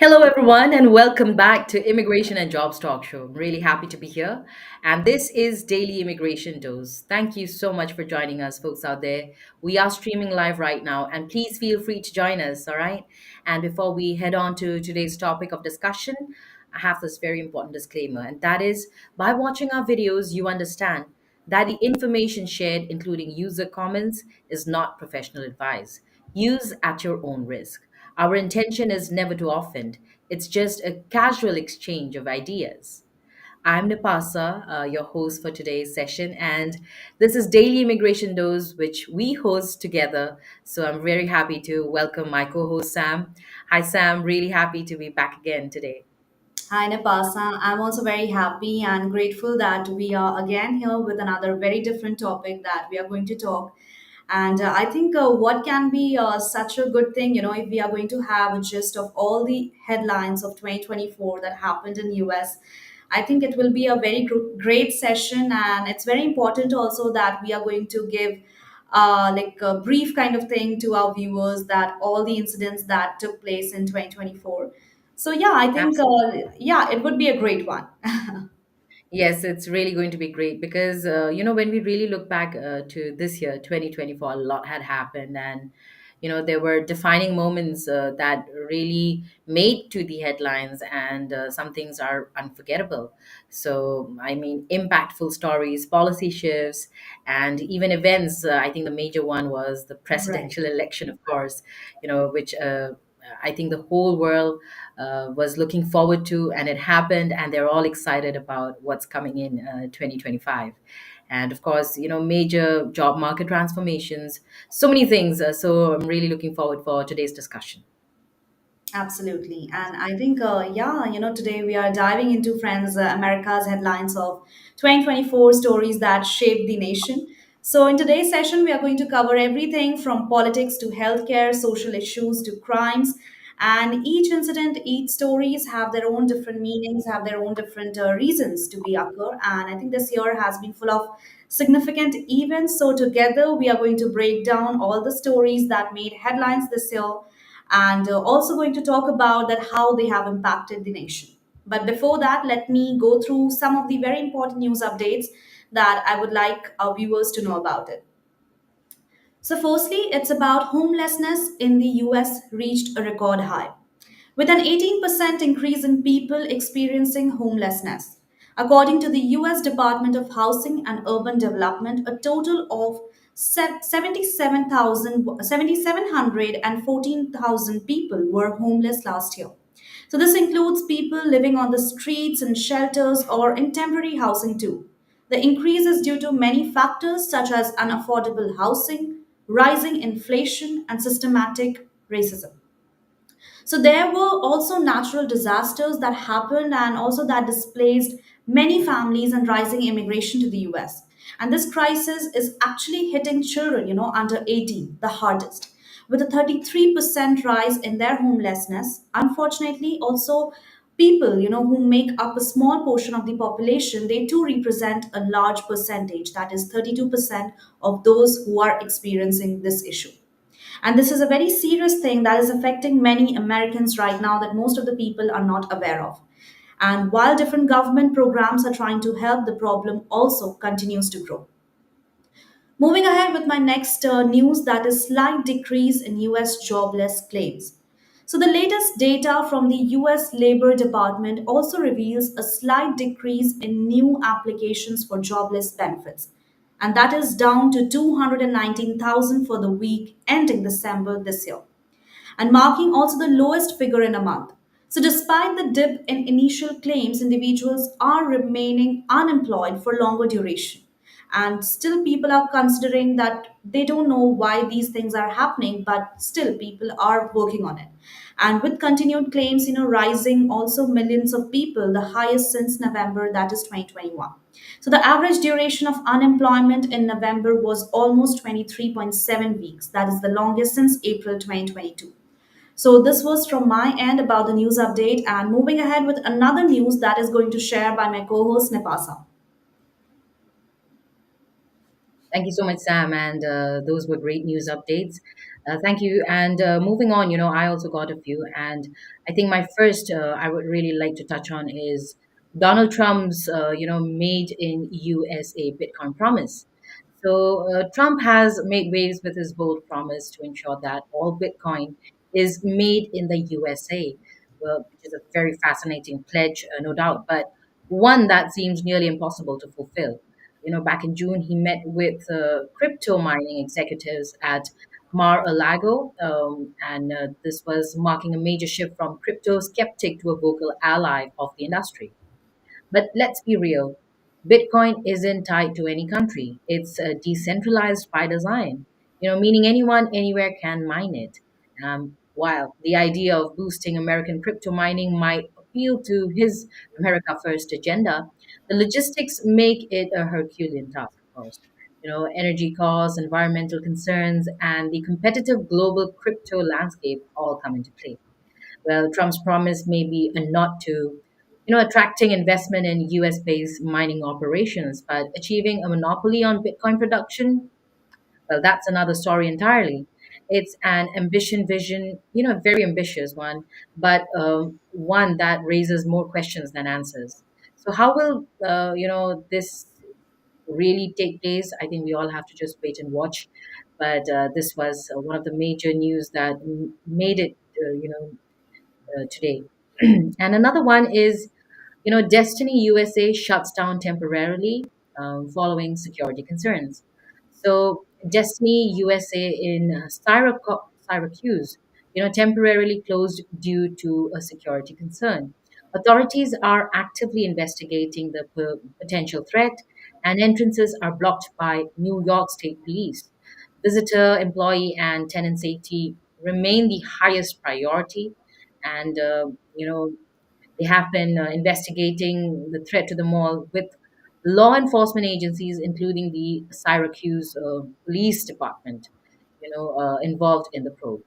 Hello, everyone, and welcome back to Immigration and Jobs Talk Show. I'm really happy to be here. And this is Daily Immigration Dose. Thank you so much for joining us, folks out there. We are streaming live right now, and please feel free to join us, all right? And before we head on to today's topic of discussion, I have this very important disclaimer, and that is by watching our videos, you understand that the information shared, including user comments, is not professional advice. Use at your own risk. Our intention is never to offend, it's just a casual exchange of ideas. I'm Napasa, your host for today's session, and this is Daily Immigration Dose, which we host together. So I'm very happy to welcome my co host, Sam. Hi, Sam. Really happy to be back again today. Hi, Napasa. I'm also very happy and grateful that we are again here with another very different topic that we are going to talk. And I think what can be such a good thing, if we are going to have a gist of all the headlines of 2024 that happened in US, I think it will be a very great session. And it's very important also that we are going to give like a brief kind of thing to our viewers that all the incidents that took place in 2024. So yeah, I think yeah, it would be a great one. Yes, it's really going to be great because, when we really look back to this year, 2024, a lot had happened. And, there were defining moments that really made to the headlines, and some things are unforgettable. So, I mean, impactful stories, policy shifts, and even events. I think the major one was the Right. presidential election, of course, which I think the whole world was looking forward to, and it happened, and they're all excited about what's coming in 2025. And of course, major job market transformations, so many things. So I'm really looking forward for today's discussion. Absolutely. And I think, yeah, today we are diving into Friends America's headlines of 2024 stories that shaped the nation. So, in today's session, we are going to cover everything from politics to healthcare, social issues to crimes. And each incident, each stories have their own different meanings, have their own different reasons to be occur. And I think this year has been full of significant events. So, together, we are going to break down all the stories that made headlines this year and also going to talk about that how they have impacted the nation. But before that, let me go through some of the very important news updates that I would like our viewers to know about it. So firstly, it's about homelessness in the US reached a record high with an 18% increase in people experiencing homelessness. According to the US Department of Housing and Urban Development, a total of 7,714,000 people were homeless last year. So, this includes people living on the streets and shelters or in temporary housing too. The increase is due to many factors such as unaffordable housing, rising inflation, and systematic racism. So there were also natural disasters that happened and also that displaced many families and rising immigration to the US. And this crisis is actually hitting children, under 18, the hardest, with a 33% rise in their homelessness. Unfortunately, also people, who make up a small portion of the population, they too represent a large percentage, that is 32% of those who are experiencing this issue. And this is a very serious thing that is affecting many Americans right now that most of the people are not aware of. And while different government programs are trying to help, the problem also continues to grow. Moving ahead with my next news, that is slight decrease in US jobless claims. So the latest data from the US Labor Department also reveals a slight decrease in new applications for jobless benefits. And that is down to 219,000 for the week ending December this year and marking also the lowest figure in a month. So, despite the dip in initial claims, individuals are remaining unemployed for longer duration. And still, people are considering that they don't know why these things are happening, but still, people are working on it. And with continued claims, rising also millions of people, the highest since November, that is 2021. So the average duration of unemployment in November was almost 23.7 weeks. That is the longest since April 2022. So this was from my end about the news update and moving ahead with another news that is going to share by my co-host Nepasa. Thank you so much, Sam. And those were great news updates. Thank you. And moving on, I also got a few. And I think my first I would really like to touch on is Donald Trump's, made in USA Bitcoin promise. So Trump has made waves with his bold promise to ensure that all Bitcoin is made in the USA, which is a very fascinating pledge, no doubt, but one that seems nearly impossible to fulfill. Back in June, he met with crypto mining executives at Mar-a-Lago, and this was marking a major shift from crypto skeptic to a vocal ally of the industry. But let's be real, Bitcoin isn't tied to any country. It's decentralized by design, meaning anyone, anywhere can mine it. While the idea of boosting American crypto mining might appeal to his America First agenda, the logistics make it a Herculean task, of course. Energy costs, environmental concerns, and the competitive global crypto landscape all come into play. Well, Trump's promise may be a nod to, attracting investment in US-based mining operations, but achieving a monopoly on Bitcoin production, well, that's another story entirely. It's an ambition vision, a very ambitious one, but one that raises more questions than answers. So, how will this really take place? I think we all have to just wait and watch. But this was one of the major news that made it, today. And another one is, Destiny USA shuts down temporarily following security concerns. So Destiny USA in Syracuse, temporarily closed due to a security concern. Authorities are actively investigating the potential threat, and entrances are blocked by New York State Police. Visitor, employee, and tenant safety remain the highest priority, and they have been investigating the threat to the mall with law enforcement agencies, including the Syracuse Police Department, involved in the probe.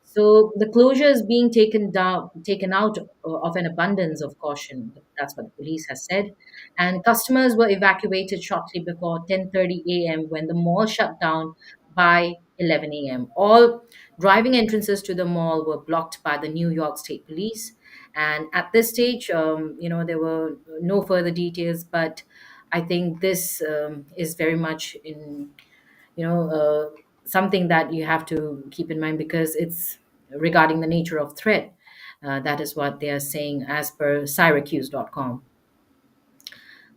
So the closure is being taken out of an abundance of caution. That's what the police has said. And customers were evacuated shortly before 10:30 a.m. when the mall shut down by 11 a.m. All driving entrances to the mall were blocked by the New York State Police. And at this stage, there were no further details, but I think this is very much in something that you have to keep in mind because it's regarding the nature of threat. That is what they are saying as per Syracuse.com.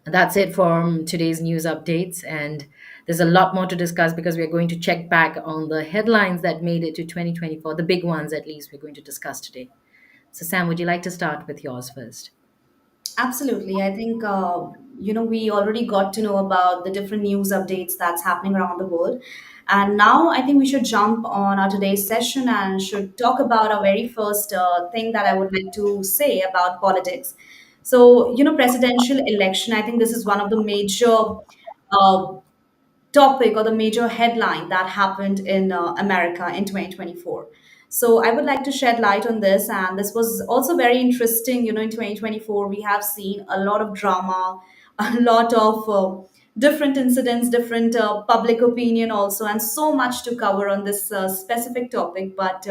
That's it from today's news updates. And there's a lot more to discuss because we're going to check back on the headlines that made it to 2024, the big ones at least we're going to discuss today. So, Sam, would you like to start with yours first? Absolutely. I think, we already got to know about the different news updates that's happening around the world. And now I think we should jump on our today's session and should talk about our very first thing that I would like to say about politics. So, presidential election, I think this is one of the major uh, topic or the major headline that happened in America in 2024. So I would like to shed light on this, and this was also very interesting. In 2024, we have seen a lot of drama, a lot of different incidents, different public opinion also, and so much to cover on this specific topic. But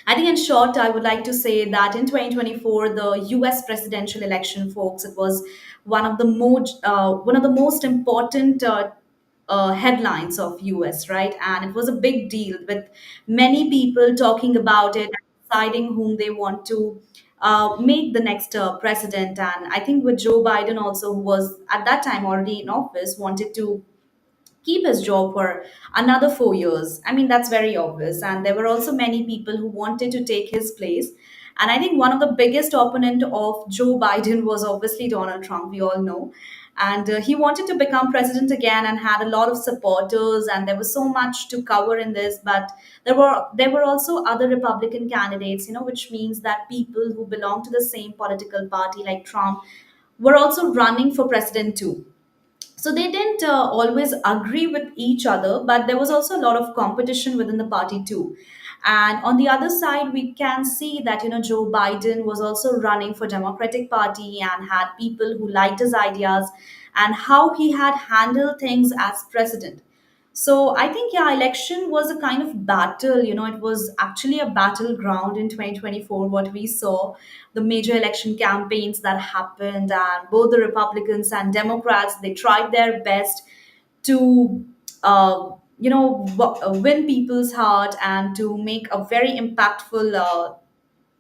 I think, in short, I would like to say that in 2024, the U.S. presidential election, folks, it was one of the most important headlines of US, right? And it was a big deal with many people talking about it and deciding whom they want to make the next president. And I think with Joe Biden also, who was at that time already in office, wanted to keep his job for another 4 years. I mean, that's very obvious. And there were also many people who wanted to take his place. And I think one of the biggest opponent of Joe Biden was obviously Donald Trump, we all know. And he wanted to become president again and had a lot of supporters, and there was so much to cover in this. But there were also other Republican candidates, which means that people who belong to the same political party like Trump were also running for president too. So they didn't always agree with each other, but there was also a lot of competition within the party too. And on the other side, we can see that Joe Biden was also running for Democratic Party and had people who liked his ideas and how he had handled things as president. So I think, yeah, election was a kind of battle. It was actually a battleground in 2024. What we saw, the major election campaigns that happened, and both the Republicans and Democrats, they tried their best to, win people's heart and to make a very impactful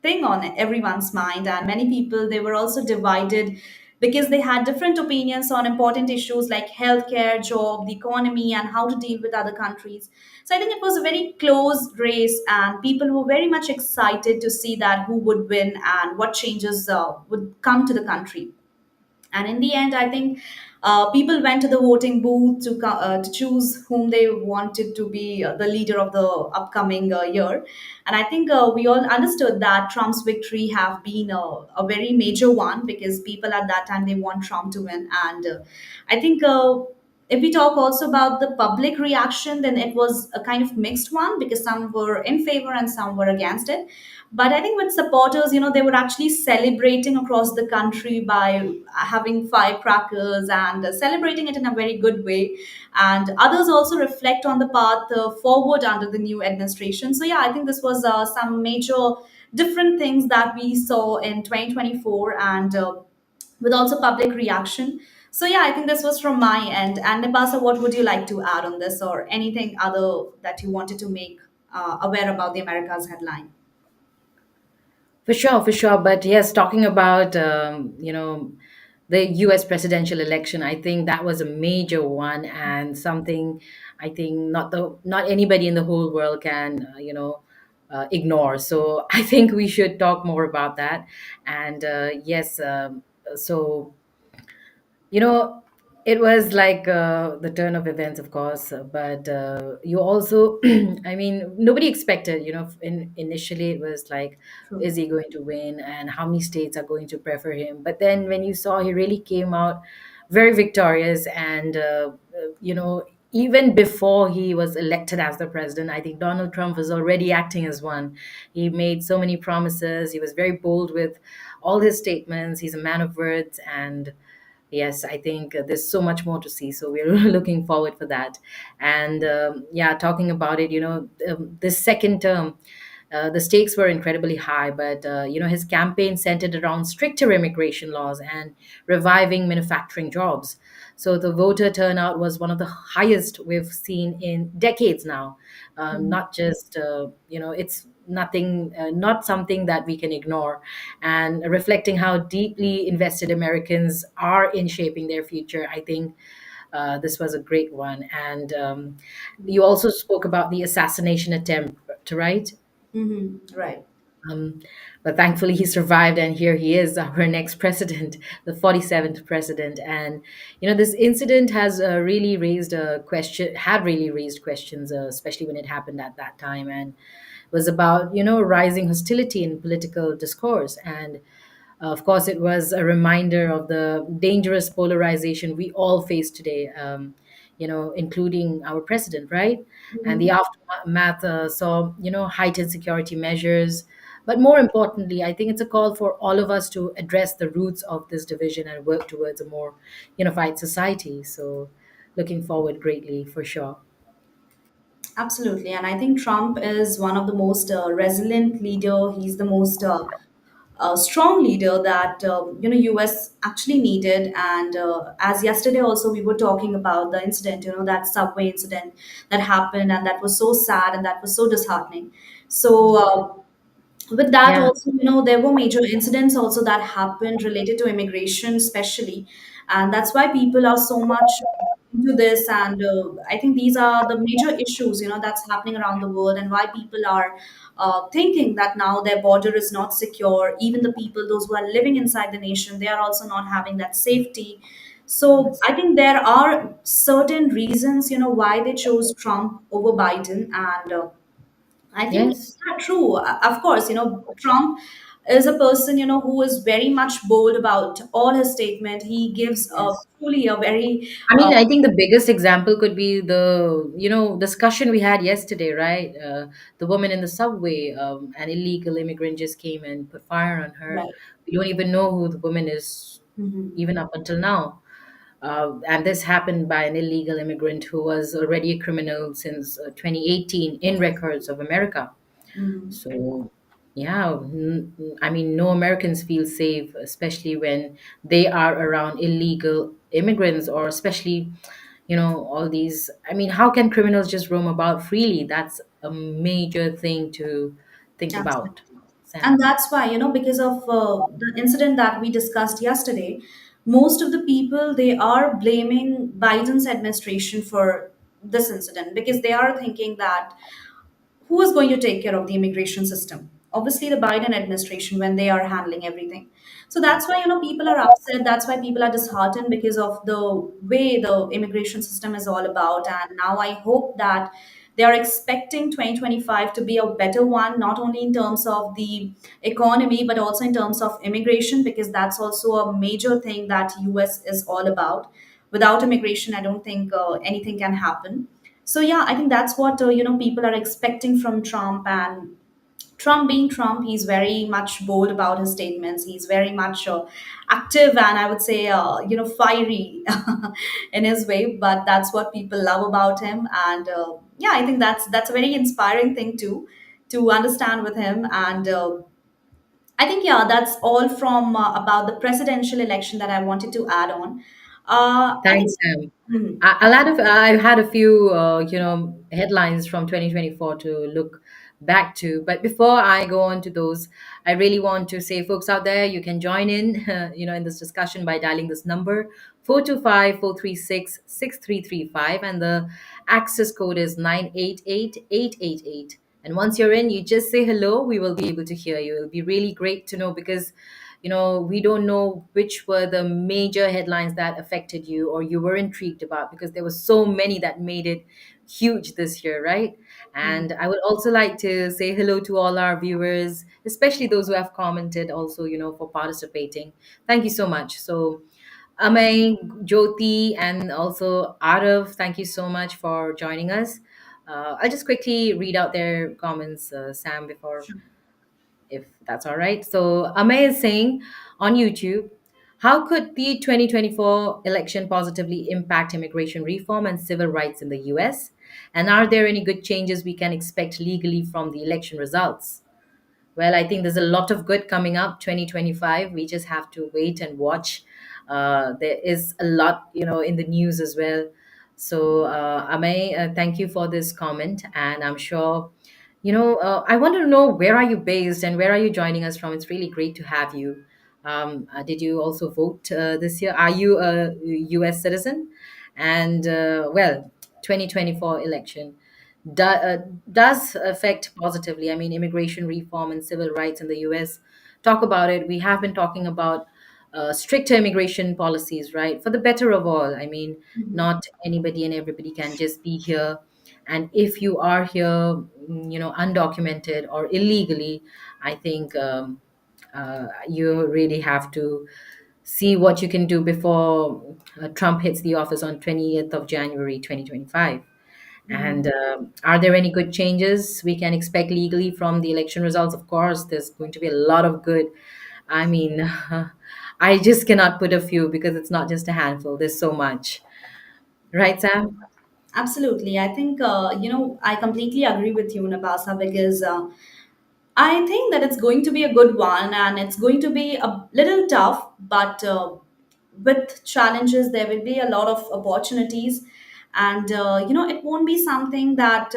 thing on everyone's mind. And many people, they were also divided because they had different opinions on important issues like healthcare, job, the economy, and how to deal with other countries. So I think it was a very close race, and people were very much excited to see that who would win and what changes would come to the country. And in the end, I think people went to the voting booth to choose whom they wanted to be the leader of the upcoming year. And I think we all understood that Trump's victory have been a very major one, because people at that time, they want Trump to win. And I think if we talk also about the public reaction, then it was a kind of mixed one, because some were in favor and some were against it. But I think with supporters, they were actually celebrating across the country by having firecrackers and celebrating it in a very good way. And others also reflect on the path forward under the new administration. So, yeah, I think this was some major different things that we saw in 2024, and with also public reaction. So, yeah, I think this was from my end. And Nabasa, what would you like to add on this, or anything other that you wanted to make aware about the America's headline? For sure, for sure. But yes, talking about the U.S. presidential election, I think that was a major one and something I think not anybody in the whole world can ignore. So I think we should talk more about that. And yes, so you know, it was like the turn of events, of course, but you also, I mean, nobody expected, initially it was like, True. is he going to win and how many states are going to prefer him? But then when you saw he really came out very victorious and, even before he was elected as the president, I think Donald Trump was already acting as one. He made so many promises. He was very bold with all his statements. He's a man of words, and yes, I think there's so much more to see, so we're looking forward for that. And yeah, talking about it, this second term, the stakes were incredibly high, but his campaign centered around stricter immigration laws and reviving manufacturing jobs. So the voter turnout was one of the highest we've seen in decades now. Not just it's nothing, not something that we can ignore, and reflecting how deeply invested Americans are in shaping their future. I think this was a great one. And you also spoke about the assassination attempt, right? Right. Um, but thankfully, he survived, and here he is, our next president, the 47th president. And this incident has really raised a question, had really raised questions, especially when it happened at that time, and was about rising hostility in political discourse. And of course, it was a reminder of the dangerous polarization we all face today, including our president, right? And the aftermath saw, heightened security measures. But more importantly, I think it's a call for all of us to address the roots of this division and work towards a more unified society. So, looking forward greatly for sure. Absolutely, and I think Trump is one of the most resilient leader. He's the most strong leader that U.S. actually needed. And as yesterday also we were talking about the incident, that subway incident that happened, and that was so sad and that was so disheartening. So with that Yeah. also, there were major incidents also that happened related to immigration especially, and that's why people are so much into this. And I think these are the major issues that's happening around the world, and why people are thinking that now their border is not secure. Even the people, those who are living inside the nation, they are also not having that safety. So I think there are certain reasons why they chose Trump over Biden. And I think, Yes. yeah, true. Of course, Trump is a person, who is very much bold about all his statement. He gives Yes. truly a very, I mean, I think the biggest example could be the, discussion we had yesterday, right? The woman in the subway, an illegal immigrant just came and put fire on her. right. We don't even know who the woman is, Mhm. even up until now. And this happened by an illegal immigrant who was already a criminal since 2018 in records of America. Mhm. So, yeah, I mean, no Americans feel safe, especially when they are around illegal immigrants, or especially, all these. I mean, how can criminals just roam about freely? That's a major thing to think Absolutely. about, And Sam. that's why, because of the incident that we discussed yesterday, most of the people, they are blaming Biden's administration for this incident, because they are thinking that who is going to take care of the immigration system? Obviously, the Biden administration, when they are handling everything. So that's why, people are upset. That's why people are disheartened, because of the way the immigration system is all about. And now I hope that they are expecting 2025 to be a better one, not only in terms of the economy, but also in terms of immigration, because that's also a major thing that US is all about. Without immigration, I don't think anything can happen. So yeah, I think that's what people are expecting from Trump. And Trump being Trump, he's very much bold about his statements. He's very much active, and I would say fiery in his way. But that's what people love about him. And yeah, I think that's a very inspiring thing too, to understand with him. And I think, yeah, that's all from about the presidential election that I wanted to add on. I Thanks, think. Sam. Mhm. I've had a few, headlines from 2024 to look back to. But before I go on to those, I really want to say, folks out there, you can join in, in this discussion by dialing this number 425-436-6335, and the access code is 988-888. And once you're in, you just say hello. We will be able to hear you. It'll be really great to know, because we don't know which were the major headlines that affected you or you were intrigued about, because there were so many that made it huge this year, right? Mhm. And I would also like to say hello to all our viewers, especially those who have commented also, for participating. Thank you so much. So, Amay, Jyoti, and also Arav, thank you so much for joining us. I'll just quickly read out their comments, Sam, before, if that's all right. So Amay is saying on YouTube, how could the 2024 election positively impact immigration reform and civil rights in the US? And are there any good changes we can expect legally from the election results? Well, I think there's a lot of good coming up 2025. We just have to wait and watch. There is a lot, in the news as well. So, Amay, thank you for this comment. And I'm sure, I want to know, where are you based and where are you joining us from? It's really great to have you. Did you also vote this year? Are you a US citizen? And, well, 2024 election does affect positively. I mean, immigration reform and civil rights in the US. Talk about it. We have been talking about stricter immigration policies, right? For the better of all. I mean, Mhm. not anybody and everybody can just be here. And if you are here, undocumented or illegally, I think you really have to see what you can do before Trump hits the office on 20th of January 2025. Mhm. And are there any good changes we can expect legally from the election results? Of course, there's going to be a lot of good. I mean, I just cannot put a few, because it's not just a handful. There's so much. Right, Sam? Absolutely. I think, I completely agree with you, Nabasa, because I think that it's going to be a good one, and it's going to be a little tough, but with challenges, there will be a lot of opportunities. And, it won't be something that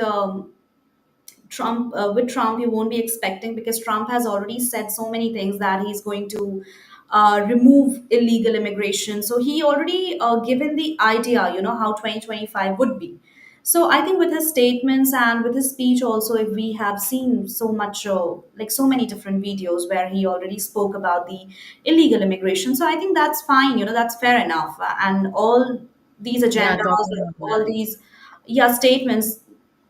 with Trump, you won't be expecting, because Trump has already said so many things that he's going to remove illegal immigration. So he already given the idea, how 2025 would be. So I think with his statements and with his speech also, if we have seen so much, like so many different videos where he already spoke about the illegal immigration. So I think that's fine, that's fair enough. And all these Yeah, agendas, talking about all that. these, yeah, statements,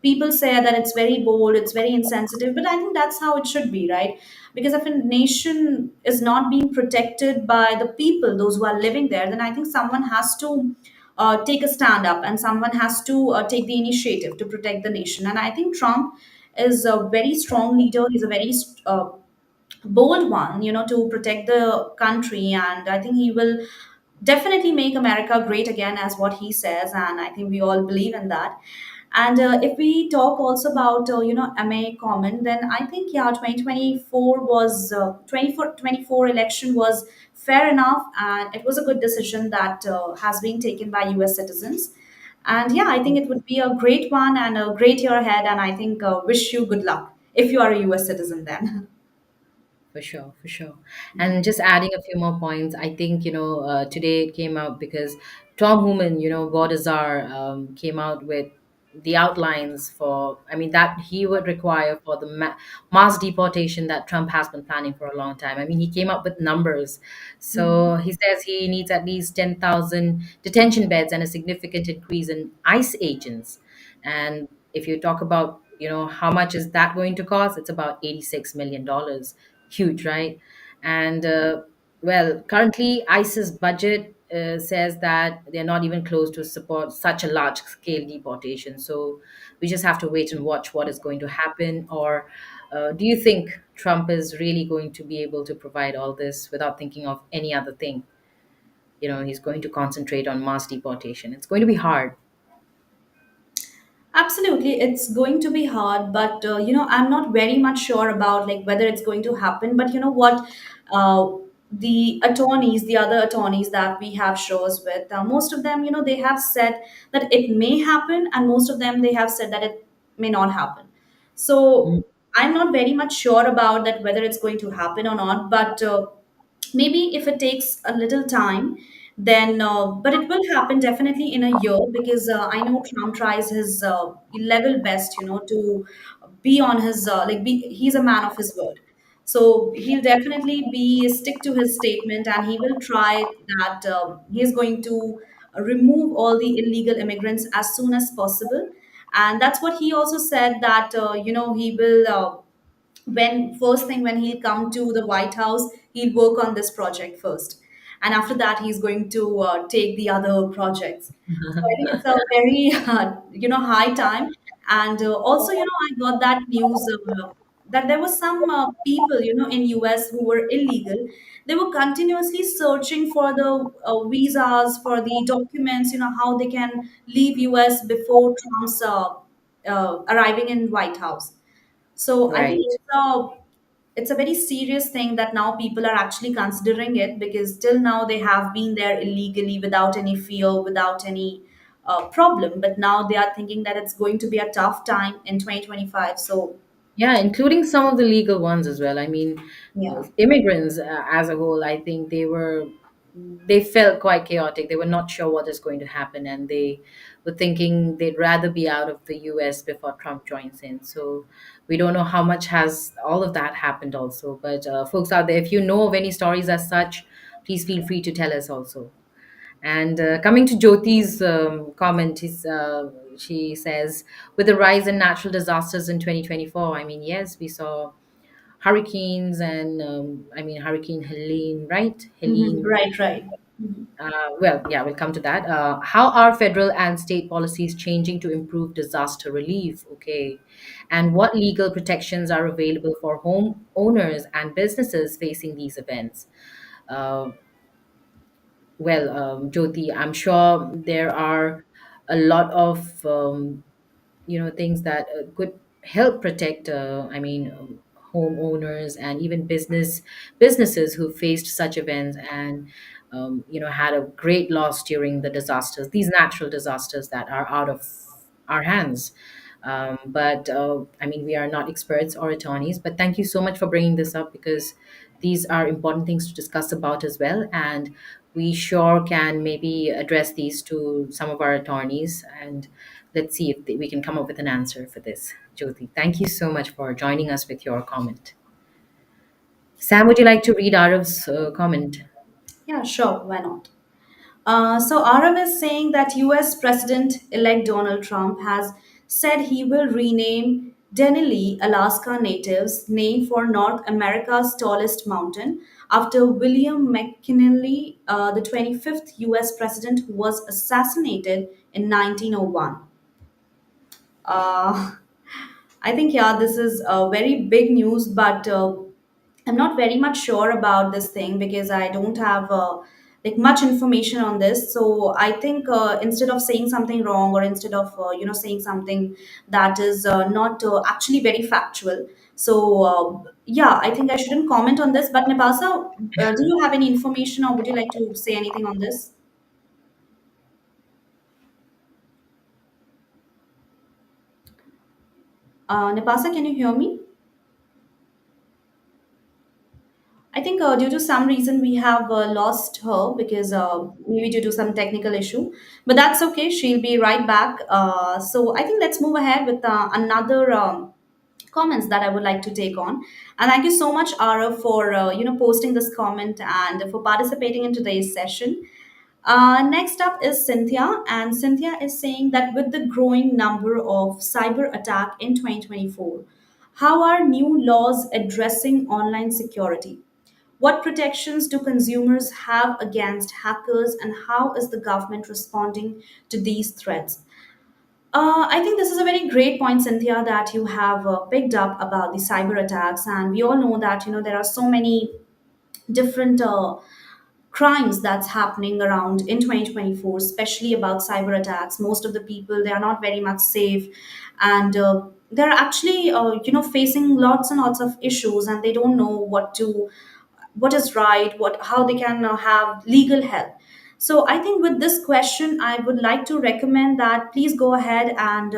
people say that it's very bold, it's very insensitive, but I think that's how it should be, right? Because if a nation is not being protected by the people, those who are living there, then I think someone has to take a stand up, and someone has to take the initiative to protect the nation. And I think Trump is a very strong leader. He's a very bold one, to protect the country. And I think he will definitely make America great again, as what he says, and I think we all believe in that. And if we talk also about MA Common, then I think yeah, 2024 was 24 election was fair enough, and it was a good decision that has been taken by U.S. citizens. And yeah, I think it would be a great one and a great year ahead. And I think wish you good luck if you are a U.S. citizen then. For sure, for sure. And just adding a few more points, I think, today it came out because Tom Hooman, Bordazar, came out with the outlines for, I mean, that he would require for the mass deportation that Trump has been planning for a long time. I mean, he came up with numbers. Mhm. So he says he needs at least 10,000 detention beds and a significant increase in ICE agents. And if you talk about, how much is that going to cost, it's about $86 million. Huge, right? And well, currently ICE's budget says that they're not even close to support such a large scale deportation. So we just have to wait and watch what is going to happen. Or do you think Trump is really going to be able to provide all this without thinking of any other thing? He's going to concentrate on mass deportation. It's going to be hard. Absolutely, it's going to be hard, but I'm not very much sure about like whether it's going to happen. But you know what, uh, the attorneys, the other attorneys that we have shows with, most of them, they have said that it may happen, and most of them they have said that it may not happen. Mm. So I'm not very much sure about that whether it's going to happen or not. But maybe if it takes a little time, then but it will happen definitely in a year, because I know Trump tries his level best, to be on his he's a man of his word. So he'll definitely be stick to his statement, and he will try that he's going to remove all the illegal immigrants as soon as possible. And that's what he also said, that he will when first thing when he'll come to the White House, he'll work on this project first, and after that he's going to take the other projects. So I think it's a very high time. And also, I got that news that there were some people, in US who were illegal. They were continuously searching for the visas, for the documents, how they can leave US before Trump's arriving in White House. So I think Right. it's a very serious thing that now people are actually considering it, because till now they have been there illegally without any fear, without any problem. But now they are thinking that it's going to be a tough time in 2025. So Yeah, including some of the legal ones as well. I mean, yeah. immigrants as a whole, I think they felt quite chaotic. They were not sure what is going to happen, and they were thinking they'd rather be out of the U.S. before Trump joins in. So we don't know how much has all of that happened also. But folks out there, if you know of any stories as such, please feel free to tell us also. And coming to Jyoti's comment, she says, with the rise in natural disasters in 2024, I mean, yes, we saw hurricanes and, I mean, Hurricane Helene, right? Mhm. Helene. Right, right. Mhm. Well, yeah, we'll come to that. How are federal and state policies changing to improve disaster relief? Okay. And what legal protections are available for home owners and businesses facing these events? Uh, Well, Jyoti, I'm sure there are a lot of things that could help protect. I mean, homeowners and even businesses who faced such events and had a great loss during the disasters. These natural disasters that are out of our hands. But I mean, we are not experts or attorneys. But thank you so much for bringing this up because these are important things to discuss about as well. And we sure can maybe address these to some of our attorneys and let's see if we can come up with an answer for this. Jyoti, thank you so much for joining us with your comment. Sam, would you like to read Arav's comment? Yeah, sure. Why not? So Arav is saying that US President-elect Donald Trump has said he will rename Denali, Alaska natives, name for North America's tallest mountain, after William McKinley, the 25th US president who was assassinated in 1901. Uh, I think, yeah, this is very big news, but I'm not very much sure about this thing, because I don't have like much information on this. So I think instead of saying something wrong, or instead of saying something that is not actually very factual, so yeah, I think I shouldn't comment on this. But Nepasa, do you have any information, or would you like to say anything on this? Nepasa, can you hear me? I think due to some reason we have lost her, because maybe due to some technical issue. But that's okay. She'll be right back. So I think let's move ahead with another comments that I would like to take on. And thank you so much, Ara, for posting this comment and for participating in today's session. Next up is Cynthia, and Cynthia is saying that with the growing number of cyber attack in 2024, how are new laws addressing online security? What protections do consumers have against hackers, and how is the government responding to these threats? I think this is a very great point, Cynthia, that you have picked up about the cyber attacks, and we all know that there are so many different crimes that's happening around in 2024, especially about cyber attacks. Most of the people, they are not very much safe, and they're actually facing lots and lots of issues, and they don't know what is right, what how they can have legal help. So I think with this question, I would like to recommend that please go ahead and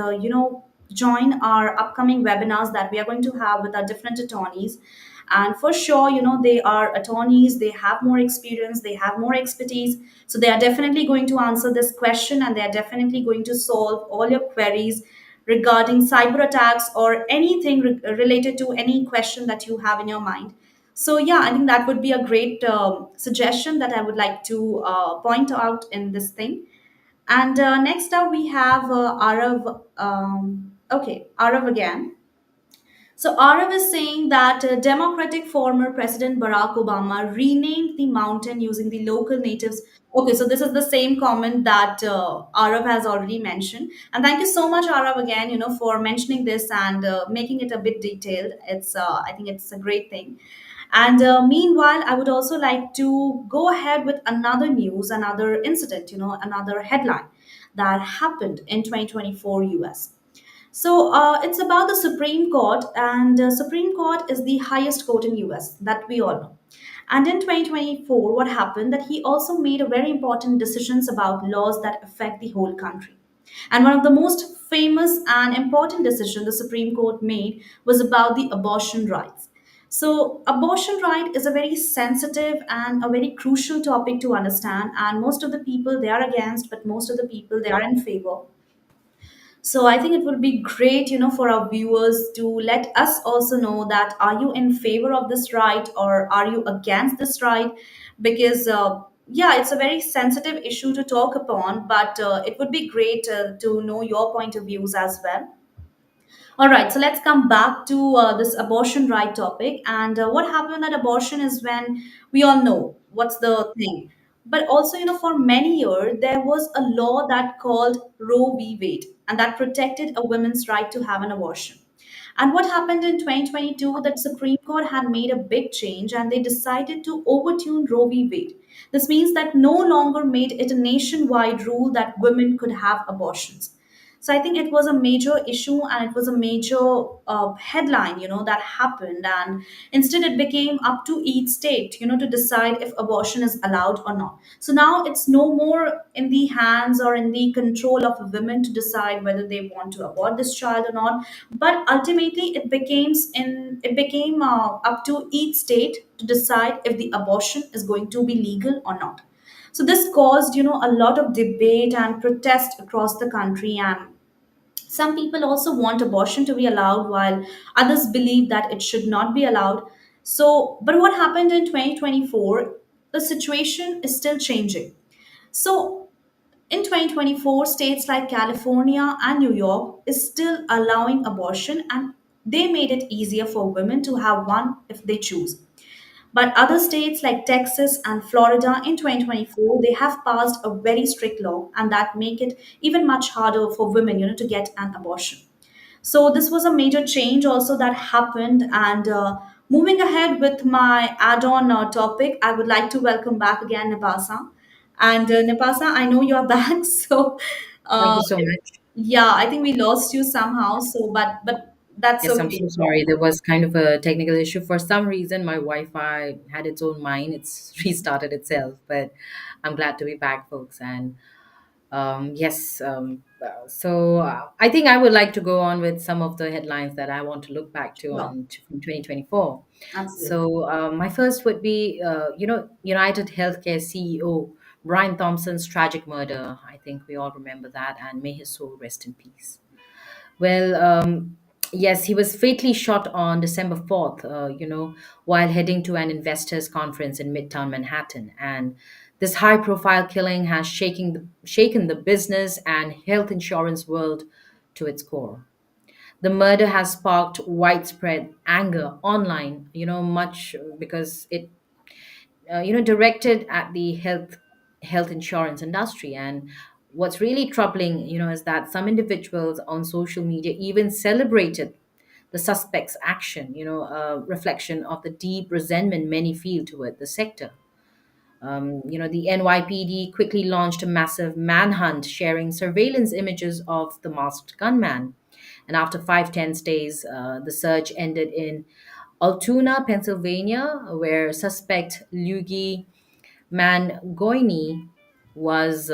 join our upcoming webinars that we are going to have with our different attorneys. And for sure, they are attorneys, they have more experience, they have more expertise, so they are definitely going to answer this question, and they are definitely going to solve all your queries regarding cyber attacks or anything related to any question that you have in your mind. So yeah, I think that would be a great suggestion that I would like to point out in this thing. And next up we have Arav. Okay, Arav again. So Arav is saying that Democratic former President Barack Obama renamed the mountain using the local natives. Okay, so this is the same comment that Arav has already mentioned. And thank you so much, Arav, again, for mentioning this and making it a bit detailed. I think it's a great thing. And meanwhile, I would also like to go ahead with another news, another incident, another headline that happened in 2024 US. So it's about the Supreme Court, and Supreme Court is the highest court in US that we all know. And in 2024, what happened that he also made a very important decisions about laws that affect the whole country. And one of the most famous and important decision the Supreme Court made was about the abortion rights. So abortion right is a very sensitive and a very crucial topic to understand, and most of the people they are against, but most of the people they are in favor. So I think it would be great, for our viewers to let us also know that are you in favor of this right, or are you against this right? Because yeah, it's a very sensitive issue to talk upon, but it would be great to know your point of views as well. All right, so let's come back to this abortion right topic. And what happened that abortion is when we all know what's the thing. But also, for many years, there was a law that called Roe v. Wade, and that protected a woman's right to have an abortion. And what happened in 2022, that Supreme Court had made a big change, and they decided to overturn Roe v. Wade. This means that no longer made it a nationwide rule that women could have abortions. So I think it was a major issue, and it was a major headline, that happened. And instead, it became up to each state, to decide if abortion is allowed or not. So now it's no more in the hands or in the control of women to decide whether they want to abort this child or not. But ultimately, it became up to each state to decide if the abortion is going to be legal or not. So this caused, a lot of debate and protest across the country, and some people also want abortion to be allowed, while others believe that it should not be allowed. So, but what happened in 2024? The situation is still changing. So, in 2024, states like California and New York is still allowing abortion, and they made it easier for women to have one if they choose. But other states like Texas and Florida in 2024, they have passed a very strict law, and that make it even much harder for women, to get an abortion. So this was a major change also that happened, and Moving ahead with my add-on topic, I would like to welcome back again Nipasa. And Nipasa, I know you're back, so Thank uh, you so much. yeah, I think we lost you somehow. So, but that's Yes, I'm okay. so sorry. There was kind of a technical issue. For some reason, my Wi-Fi had its own mind. It's restarted itself, but I'm glad to be back, folks. And yes, I think I would like to go on with some of the headlines that I want to look back to Sure, from 2024. absolutely. So my first would be, United Healthcare CEO Brian Thompson's tragic murder. I think we all remember that, and may his soul rest in peace. Well, yes, he was fatally shot on December 4th, while heading to an investors' conference in Midtown Manhattan. And this high profile killing has shaken the business and health insurance world to its core. The murder has sparked widespread anger online, much because it directed at the health insurance industry. And what's really troubling, is that some individuals on social media even celebrated the suspect's action, a reflection of the deep resentment many feel toward the sector. The NYPD quickly launched a massive manhunt, sharing surveillance images of the masked gunman. And after 5 tense days, the search ended in Altoona, Pennsylvania, where suspect Luigi Mangoini was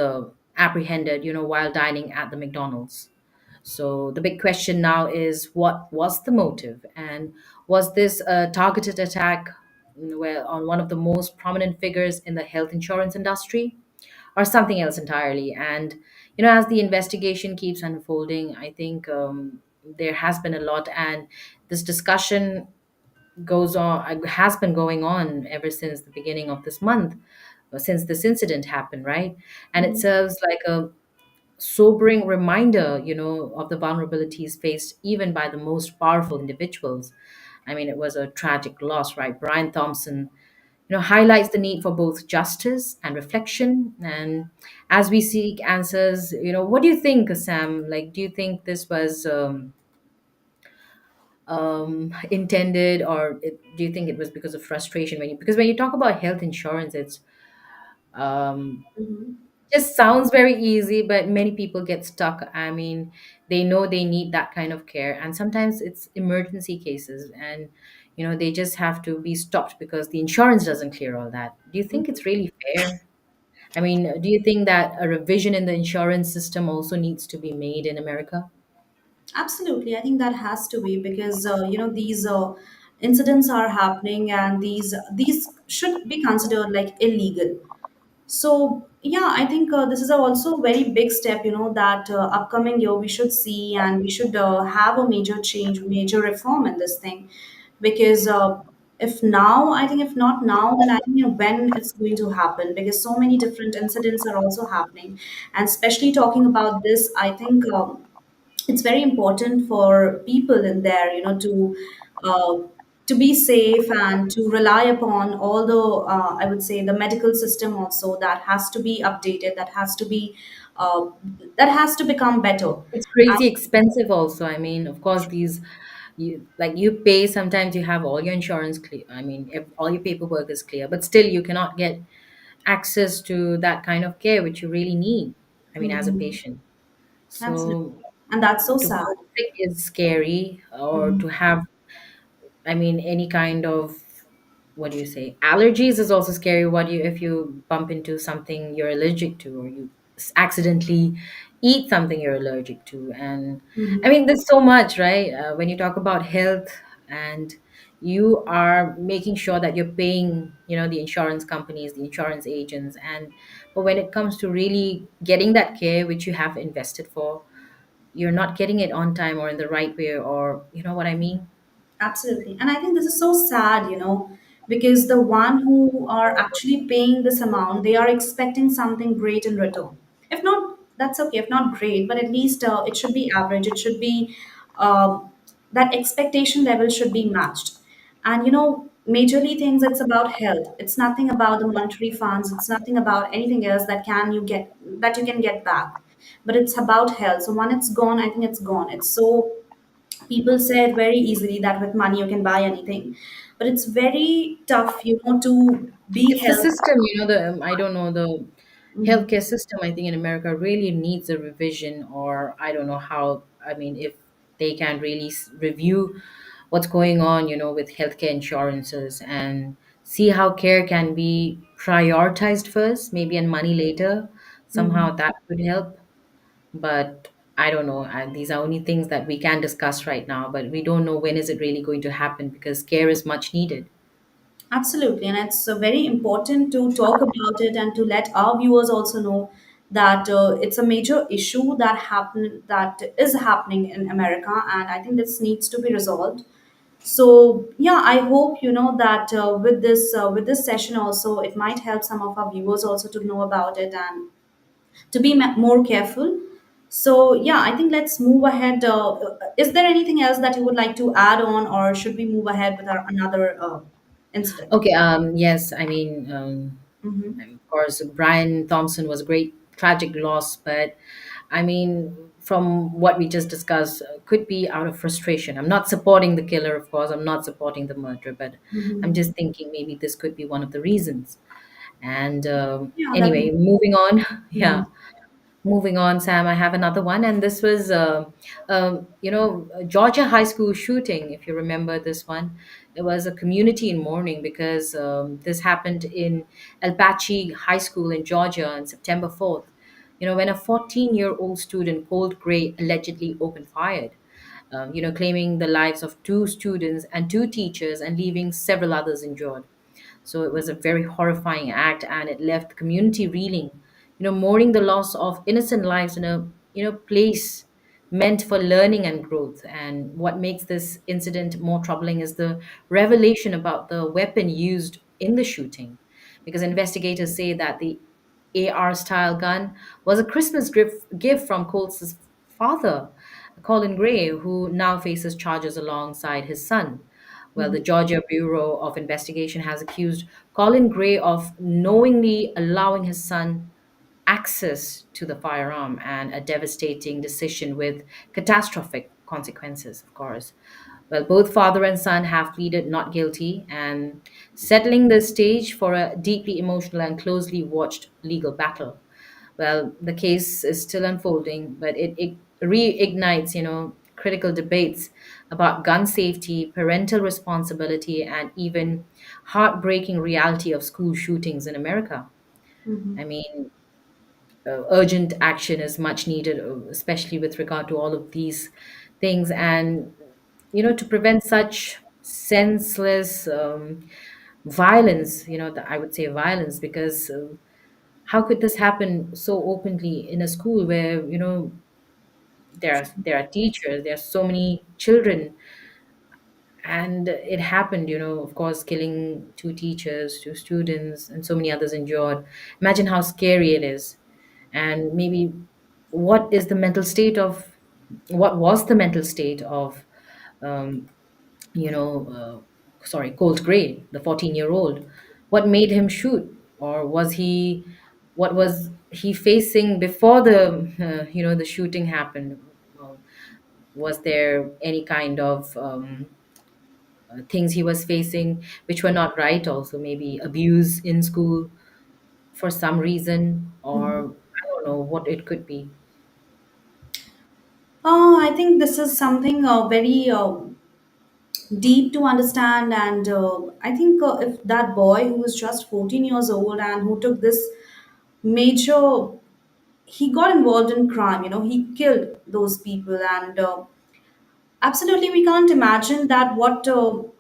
apprehended, while dining at the McDonald's. So the big question now is, what was the motive? And was this a targeted attack, on one of the most prominent figures in the health insurance industry, or something else entirely? And, as the investigation keeps unfolding, I think there has been a lot, and this discussion has been going on ever since the beginning of this month, since this incident happened, right? And it Mhm. serves like a sobering reminder, of the vulnerabilities faced even by the most powerful individuals. I mean, it was a tragic loss, right? Brian Thompson, highlights the need for both justice and reflection. And as we seek answers, what do you think, Sam? Like, do you think this was intended, or do you think it was because of frustration? Because when you talk about health insurance, it's um, Mhm. just sounds very easy, but many people get stuck. I mean, they know they need that kind of care, and sometimes it's emergency cases, and they just have to be stopped because the insurance doesn't clear all that. Do you think it's really fair? I mean, do you think that a revision in the insurance system also needs to be made in America? Absolutely, I think that has to be because these incidents are happening, and these should be considered like illegal. So yeah, I think this is also a very big step, that upcoming year we should see, and we should have a major change, major reform in this thing, because if now, I think if not now, then I think when it's going to happen, because so many different incidents are also happening, and especially talking about this, I think. It's very important for people in there, uh, to be safe and to rely upon all the, I would say, the medical system also that has to be updated, uh, that has to become better. It's crazy expensive also. I mean, of course, you pay, sometimes you have all your insurance clear. I mean, if all your paperwork is clear, but still you cannot get access to that kind of care which you really need. I mean, as a Mhm. patient. Absolutely, So and that's so to sad. fall sick is scary, or Mhm. to have, I mean, any kind of, what do you say? Allergies is also scary. What do you, if you bump into something you're allergic to, or you accidentally eat something you're allergic to? And I Mhm. mean, there's so much, right? When you talk about health, and you are making sure that you're paying, the insurance companies, the insurance agents, and but when it comes to really getting that care which you have invested for, you're not getting it on time or in the right way, or you know what I mean? Absolutely. And I think this is so sad, because the one who are actually paying this amount, they are expecting something great in return. If not, that's okay. If not great, but at least it should be average. It should be, that expectation level should be matched. And, majorly things, it's about health. It's nothing about the monetary funds. It's nothing about anything else that you can get back. But it's about health. So when it's gone, I think it's gone. It's so, people said very easily that with money you can buy anything, but it's very tough, to be It's the held. system, the I don't know, the Mhm. healthcare system, I think in America really needs a revision, or I don't know how, I mean, if they can really review what's going on, with healthcare insurances, and see how care can be prioritized first, maybe, and money later. Somehow Mhm. that could help. But I don't know. These are only things that we can discuss right now, but we don't know when is it really going to happen, because care is much needed. Absolutely, and it's very important to talk about it and to let our viewers also know that it's a major issue that is happening in America, and I think this needs to be resolved. So yeah, I hope that with this session also, it might help some of our viewers also to know about it and to be more careful. So yeah, I think let's move ahead. Is there anything else that you would like to add on, or should we move ahead with our another incident? Okay, yes, I mean, Mm-hmm. of course, Brian Thompson was a great tragic loss, but I mean, from what we just discussed, could be out of frustration. I'm not supporting the killer, of course. I'm not supporting the murderer, but I'm Mm-hmm. just thinking maybe this could be one of the reasons. And Yeah, that. anyway, moving on. Mhm. Yeah. Moving on, Sam, I have another one, and this was, a Georgia high school shooting. If you remember this one, it was a community in mourning because this happened in El Pachi High School in Georgia on September 4th. When a 14-year-old student, Cold Gray, allegedly opened fire. Claiming the lives of two students and two teachers and leaving several others injured. So it was a very horrifying act, and it left the community reeling, mourning the loss of innocent lives in a place meant for learning and growth. And what makes this incident more troubling is the revelation about the weapon used in the shooting, because investigators say that the AR style gun was a Christmas gift from Colts' father, Colin Gray, who now faces charges alongside his son. Well, the Mhm. Georgia Bureau of Investigation has accused Colin Gray of knowingly allowing his son access to the firearm, and a devastating decision with catastrophic consequences, of course. Well, both father and son have pleaded not guilty, and settling the stage for a deeply emotional and closely watched legal battle. Well, the case is still unfolding, but it reignites, critical debates about gun safety, parental responsibility, and even heartbreaking reality of school shootings in America. Mhm. I mean, urgent action is much needed, especially with regard to all of these things, and to prevent such senseless violence. I would say violence, because how could this happen so openly in a school where there are teachers, there are so many children, and it happened, of course, killing two teachers, two students, and so many others injured. Imagine how scary it is. And maybe what was the mental state of um, you know Colt Gray, the 14-year-old? What made him shoot? Or what was he facing before the shooting happened? Um, was there any kind of things he was facing which were not right? Also, maybe abuse in school for some reason, Mhm. or I don't know what it could be. I think this is something very deep to understand, and I think if that boy who was just 14 years old and who took this major, he got involved in crime. He killed those people, and absolutely, we can't imagine that what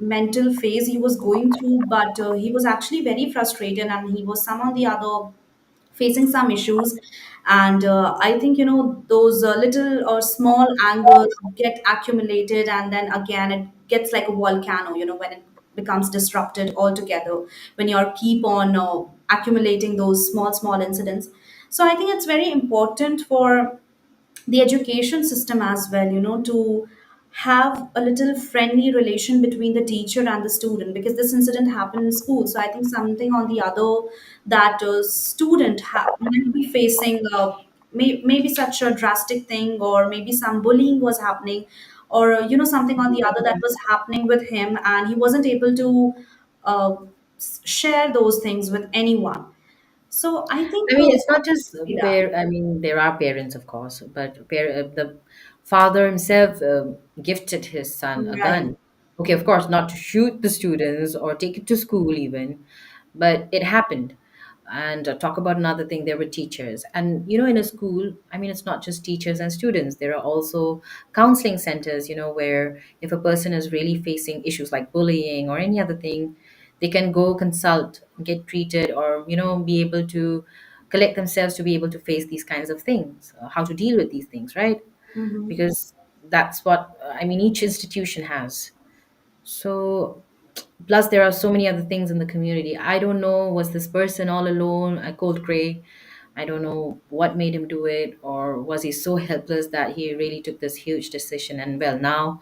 mental phase he was going through, but he was actually very frustrated, and he was some or the other facing some issues. And I think those little or small angers get accumulated, and then again it gets like a volcano. When it becomes disrupted altogether, when you're keep on accumulating those small incidents. So I think it's very important for the education system as well, to have a little friendly relation between the teacher and the student, because this incident happened in school. So I think something on the other that student might be facing maybe such a drastic thing, or maybe some bullying was happening, or something on the other that was happening with him, and he wasn't able to uh, share those things with anyone. So I think I mean, it's not just yeah, where, I mean, there are parents, of course, but the father himself gifted his son a right. gun. Okay, of course, not to shoot the students or take it to school, even, but it happened. And talk about another thing, there were teachers. And, in a school, I mean, it's not just teachers and students, there are also counseling centers, where if a person is really facing issues like bullying or any other thing, they can go consult, get treated, or be able to collect themselves to be able to face these kinds of things, how to deal with these things, right? Hmm. Because that's what, I mean, each institution has. So plus there are so many other things in the community. I don't know, was this person all alone, a cold gray? I don't know what made him do it, or was he so helpless that he really took this huge decision, and well, now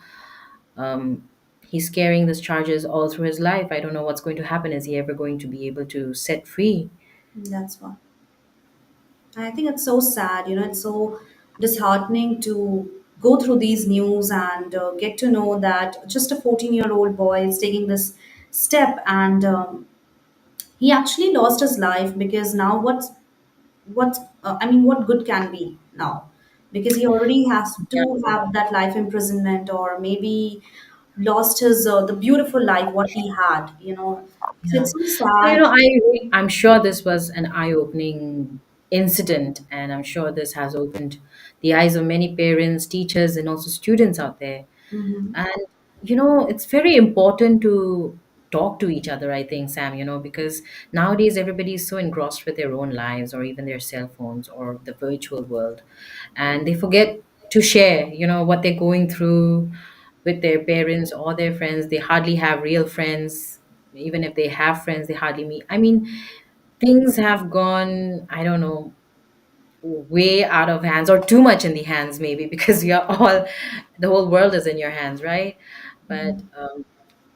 um, he's carrying these charges all through his life. I don't know what's going to happen. Is he ever going to be able to set free? That's what I think. It's so sad, it's so disheartening to go through these news and get to know that just a 14-year-old boy is taking this step, and he actually lost his life. Because now what good can be now, because he already has to Yeah. have that life imprisonment, or maybe lost his the beautiful life what he had, so Yeah. it's so So, sad. I'm sure this was an eye-opening incident, and I'm sure this has opened the eyes of many parents, teachers, and also students out there. Hmm. And, it's very important to talk to each other, I think, Sam, because nowadays everybody is so engrossed with their own lives or even their cell phones or the virtual world. And they forget to share, what they're going through with their parents or their friends. They hardly have real friends. Even if they have friends, they hardly meet. I mean, things have gone, I don't know, way out of hands, or too much in the hands, maybe, because we are all, the whole world is in your hands, right? But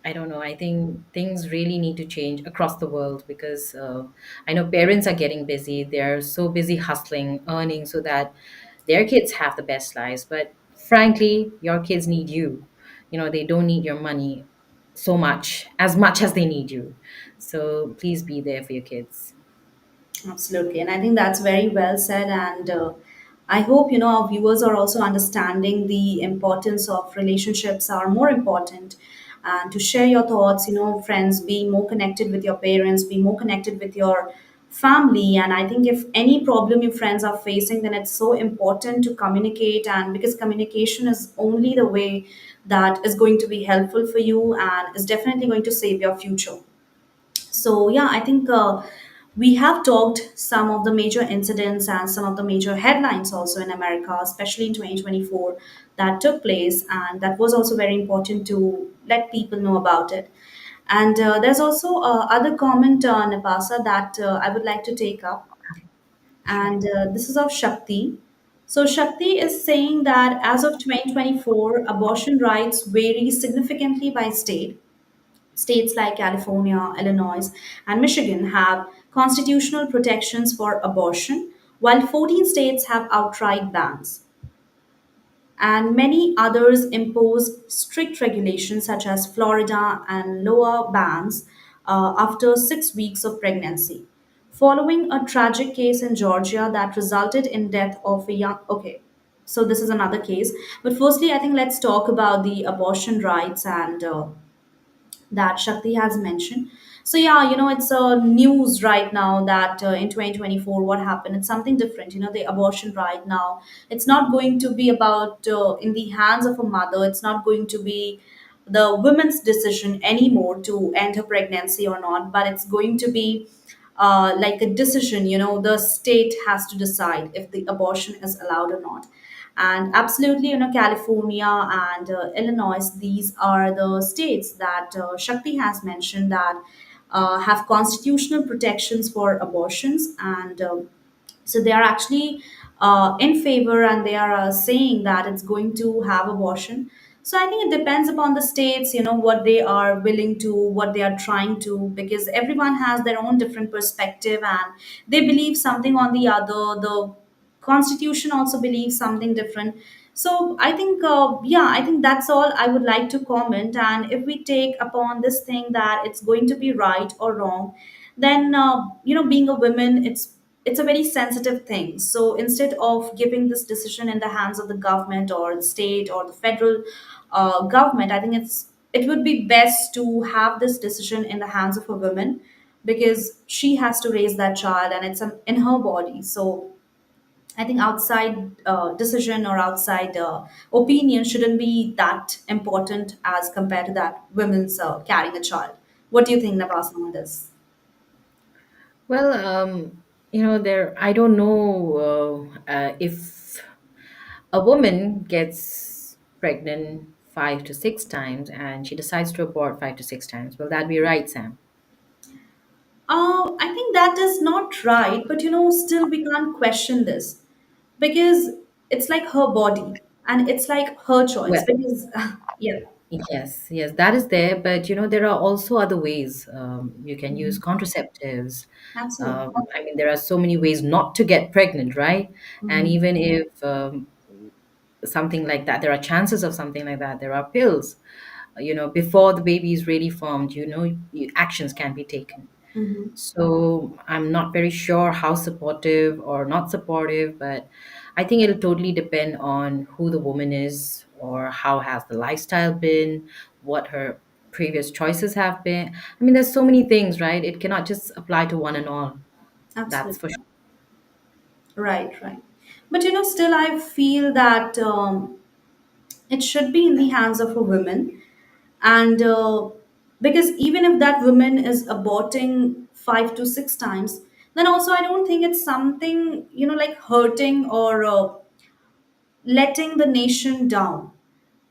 I don't know, I think things really need to change across the world, because I know parents are getting busy. They're so busy hustling, earning, so that their kids have the best lives. But frankly, your kids need you. They don't need your money so much as they need you. So please be there for your kids. Absolutely. And I think that's very well said. And I hope, our viewers are also understanding the importance of relationships are more important. And to share your thoughts, friends, be more connected with your parents, be more connected with your family. And I think if any problem your friends are facing, then it's so important to communicate. And because communication is only the way that is going to be helpful for you and is definitely going to save your future. So yeah, I think we have talked some of the major incidents and some of the major headlines also in America, especially in 2024, that took place, and that was also very important to let people know about it. And there's also other comment, Napasa, that I would like to take up, Sure. and this is of Shakti. So Shakti is saying that as of 2024, abortion rights vary significantly by state. States like California, Illinois, and Michigan have constitutional protections for abortion, while 14 states have outright bans. And many others impose strict regulations, such as Florida and lower bans after 6 weeks of pregnancy. Following a tragic case in Georgia that resulted in death of a young. Okay, so this is another case. But firstly, I think let's talk about the abortion rights and that Shakti has mentioned. So yeah, it's news right now that in 2024, what happened? It's something different. The abortion right now. It's not going to be about in the hands of a mother. It's not going to be the woman's decision anymore to end her pregnancy or not, but it's going to be like a decision. The state has to decide if the abortion is allowed or not. And absolutely, California and Illinois, these are the states that Shakti has mentioned that have constitutional protections for abortions. And so they are actually in favor, and they are saying that it's going to have abortion. So I think it depends upon the states, what they are willing to, what they are trying to, because everyone has their own different perspective, and they believe something on the other. The constitution also believes something different. So I think, yeah, I think that's all I would like to comment. And if we take upon this thing that it's going to be right or wrong, then being a woman, it's a very sensitive thing. So instead of giving this decision in the hands of the government or the state or the federal government, I think it would be best to have this decision in the hands of a woman, because she has to raise that child and it's in her body. So I think outside decision or outside opinion shouldn't be that important as compared to that women's carrying a child. What do you think, Navas, on this? Well, there, I don't know if a woman gets pregnant 5 to 6 times and she decides to abort 5 to 6 times. Will that be right, Sam? I think that is not right, but still we can't question this, because it's like her body and it's like her choice. Well, Because yeah, yes, yes, that is there, but there are also other ways. You can use mhm, contraceptives. absolutely. I mean, there are so many ways not to get pregnant, right? And Mhm, even if something like that, there are chances of something like that, there are pills. Before the baby is really formed, actions can be taken. mhm, So I'm not very sure how supportive or not supportive, but I think it'll totally depend on who the woman is or how has the lifestyle been, what her previous choices have been. I mean, there's so many things, right? It cannot just apply to one and all. That's absolutely. for sure. Right, right. But still I feel that it should be in the hands of a woman. And because even if that woman is aborting 5 to 6 times, then also I don't think it's something like hurting or letting the nation down.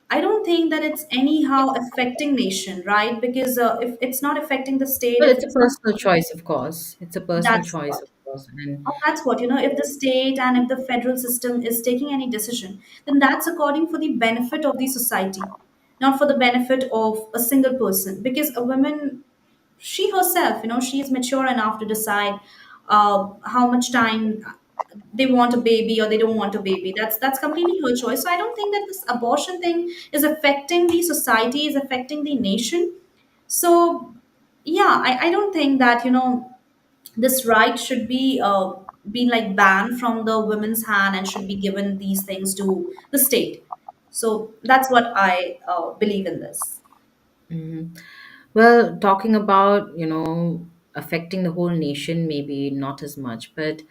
I don't think that it's anyhow affecting nation, right? Because if it's not affecting the state, Well, if it's a it's not, personal choice, of course. It's a personal that's choice, what. of course. And Oh, that's what, if the state and if the federal system is taking any decision, then that's according for the benefit of the society, not for the benefit of a single person. Because a woman, she herself, she is mature enough to decide how much time they want a baby or they don't want a baby. That's completely her choice. So I don't think that this abortion thing is affecting the society, is affecting the nation. So yeah, I don't think that this right should be like banned from the women's hand and should be given these things to the state. So that's what I believe in this. mhm. Well, talking about, affecting the whole nation, maybe not as much, but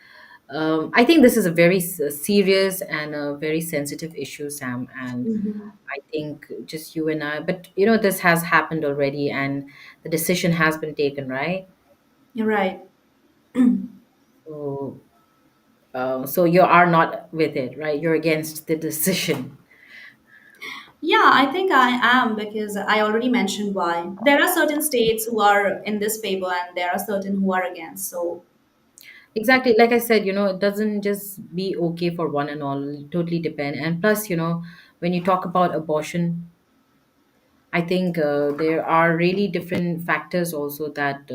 I think this is a very serious and a very sensitive issue, Sam. And Hmm. I think just you and I, but this has happened already and the decision has been taken, right? You're right. So, so you are not with it, right? You're against the decision. Yeah, I think I am, because I already mentioned why. There are certain states who are in this favor and there are certain who are against. So Exactly. Like I said, it doesn't just be okay for one and all. It totally depend. And plus, when you talk about abortion, I think there are really different factors also that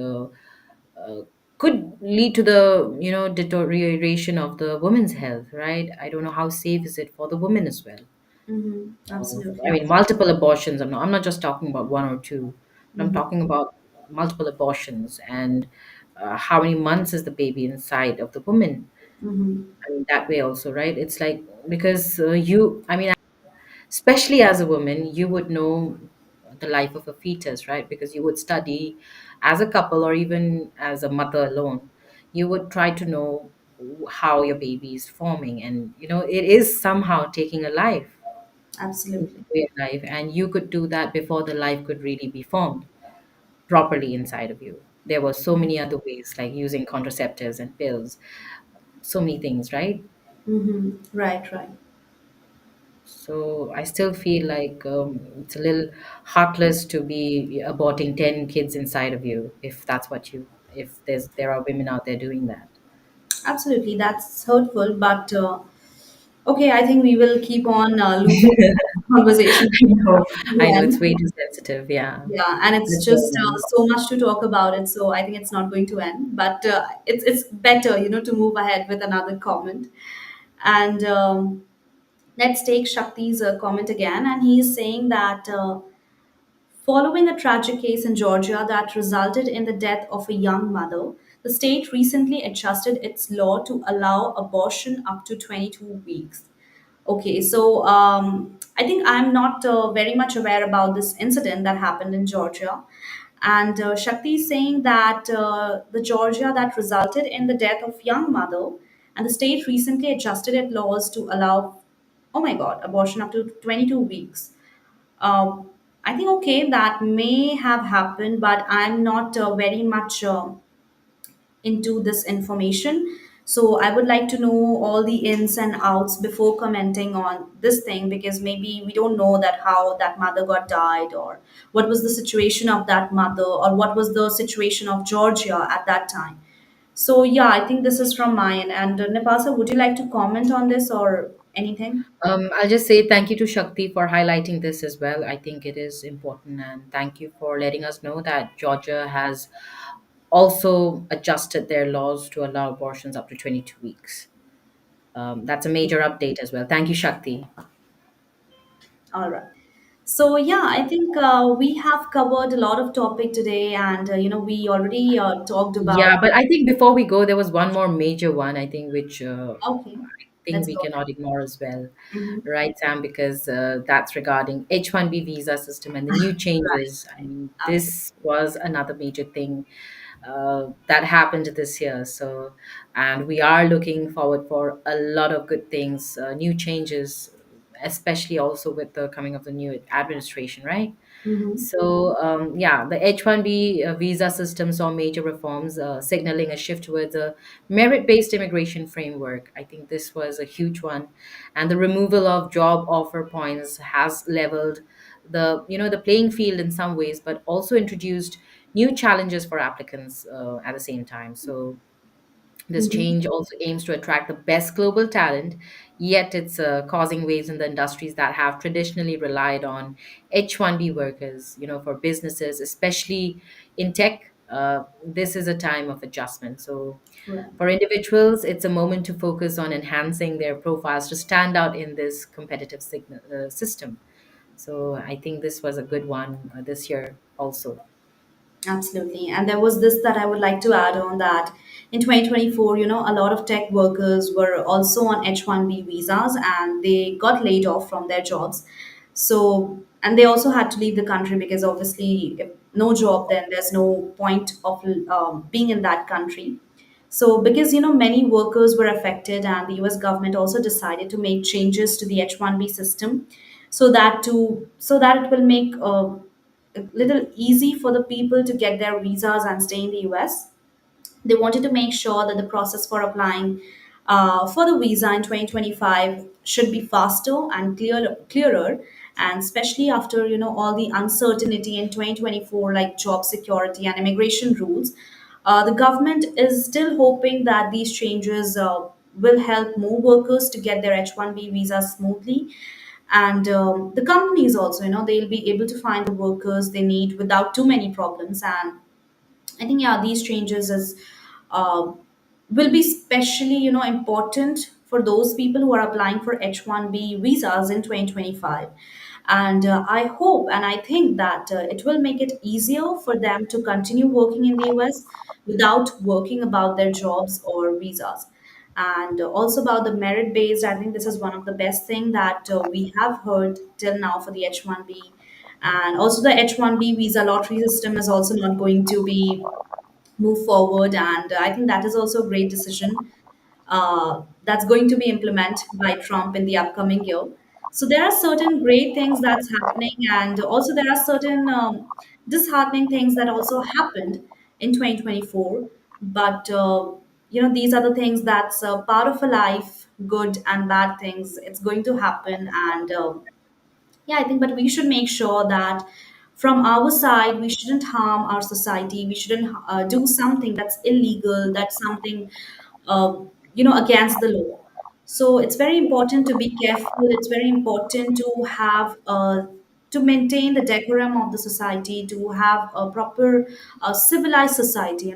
could lead to the deterioration of the woman's health, right? I don't know how safe is it for the woman as well. I absolutely. mean, multiple abortions. I'm not just talking about one or two, but I'm Hmm. talking about multiple abortions and how many months is the baby inside of the woman. Hmm. I mean, that way also, right? It's like because I mean, especially as a woman, you would know the life of a fetus, right? Because you would study as a couple or even as a mother alone. You would try to know how your baby is forming, and it is somehow taking a life, Absolutely. way of life, and you could do that before the life could really be formed properly inside of you. There were so many other ways, like using contraceptives and pills, so many things, right? Hmm. Right, right. So I still feel like it's a little heartless to be aborting 10 kids inside of you if that's what if there are women out there doing that. Absolutely. That's hurtful, but okay, I think we will keep on looping conversation I know, to the I know it's end. way too sensitive. Yeah. Yeah, and it's Let's go just on. so much to talk about it, so I think it's not going to end. But it's better, to move ahead with another comment. And Let's take Shakti's comment again, and he is saying that following a tragic case in Georgia that resulted in the death of a young mother, the state recently adjusted its law to allow abortion up to 22 weeks. Okay, so I think I'm not very much aware about this incident that happened in Georgia. And Shakti is saying that the Georgia that resulted in the death of young mother, and the state recently adjusted its laws to allow, oh my God, abortion up to 22 weeks. Um, I think okay, that may have happened, but I'm not very much into this information. So I would like to know all the ins and outs before commenting on this thing, because maybe we don't know that how that mother got died, or what was the situation of that mother, or what was the situation of Georgia at that time. So yeah, I think this is from my end. And Nepasa, would you like to comment on this or anything? I'll just say thank you to Shakti for highlighting this as well. I think it is important, and thank you for letting us know that Georgia has also adjusted their laws to allow abortions up to 22 weeks. That's a major update as well. Thank you, Shakti. All right. So yeah, I think we have covered a lot of topic today, and we already talked Yeah, about. but I think before we go, there was one more major one, I think, which Okay, I think let's we go cannot ignore as well, ahead. right, Sam? Because that's regarding H-1B visa system and the new Right, changes. I right. mean, Absolutely. this was another major thing that happened this year. So, and we are looking forward for a lot of good things, new changes, especially also with the coming of the new administration, right? Mm-hmm. So, yeah, the H-1B visa system saw major reforms, signaling a shift towards a merit-based immigration framework. I think this was a huge one, and the removal of job offer points has leveled the playing field in some ways, but also introduced new challenges for applicants at the same time. So, this Mm-hmm. change also aims to attract the best global talent, yet it's causing waves in the industries that have traditionally relied on H-1B workers. For businesses, especially in tech, this is a time of adjustment. So, Right. for individuals, it's a moment to focus on enhancing their profiles to stand out in this competitive system. So, I think this was a good one this year also. Absolutely. And there was this that I would like to add on, that in 2024, a lot of tech workers were also on H-1B visas, and they got laid off from their jobs. So, and they also had to leave the country, because obviously, if no job, then there's no point of being in that country. So, because many workers were affected, and the U.S. government also decided to make changes to the H-1B system, so that it will make a little easy for the people to get their visas and stay in the US. They wanted to make sure that the process for applying for the visa in 2025 should be faster and clearer, and especially after all the uncertainty in 2024, like job security and immigration rules. The government is still hoping that these changes will help more workers to get their H-1B visas smoothly, and the companies also, they'll be able to find the workers they need without too many problems. And I think, yeah, these changes is uh, will be especially important for those people who are applying for H-1B visas in 2025. And I hope and I think that it will make it easier for them to continue working in the US without working about their jobs or visas. And also about the merit based, I think this is one of the best thing that we have heard till now for the H-1B. And also the H-1B visa lottery system is also not going to be move forward, and I think that is also a great decision that's going to be implemented by Trump in the upcoming year. So there are certain great things that's happening, and also there are certain disheartening things that also happened in 2024. But these are the things that's part of a life, good and bad things. It's going to happen, and yeah, I think, but we should make sure that from our side, we shouldn't harm our society. We shouldn't do something that's illegal, that's something, against the law. So it's very important to be careful. It's very important to have, to maintain the decorum of the society, to have a proper, civilized society.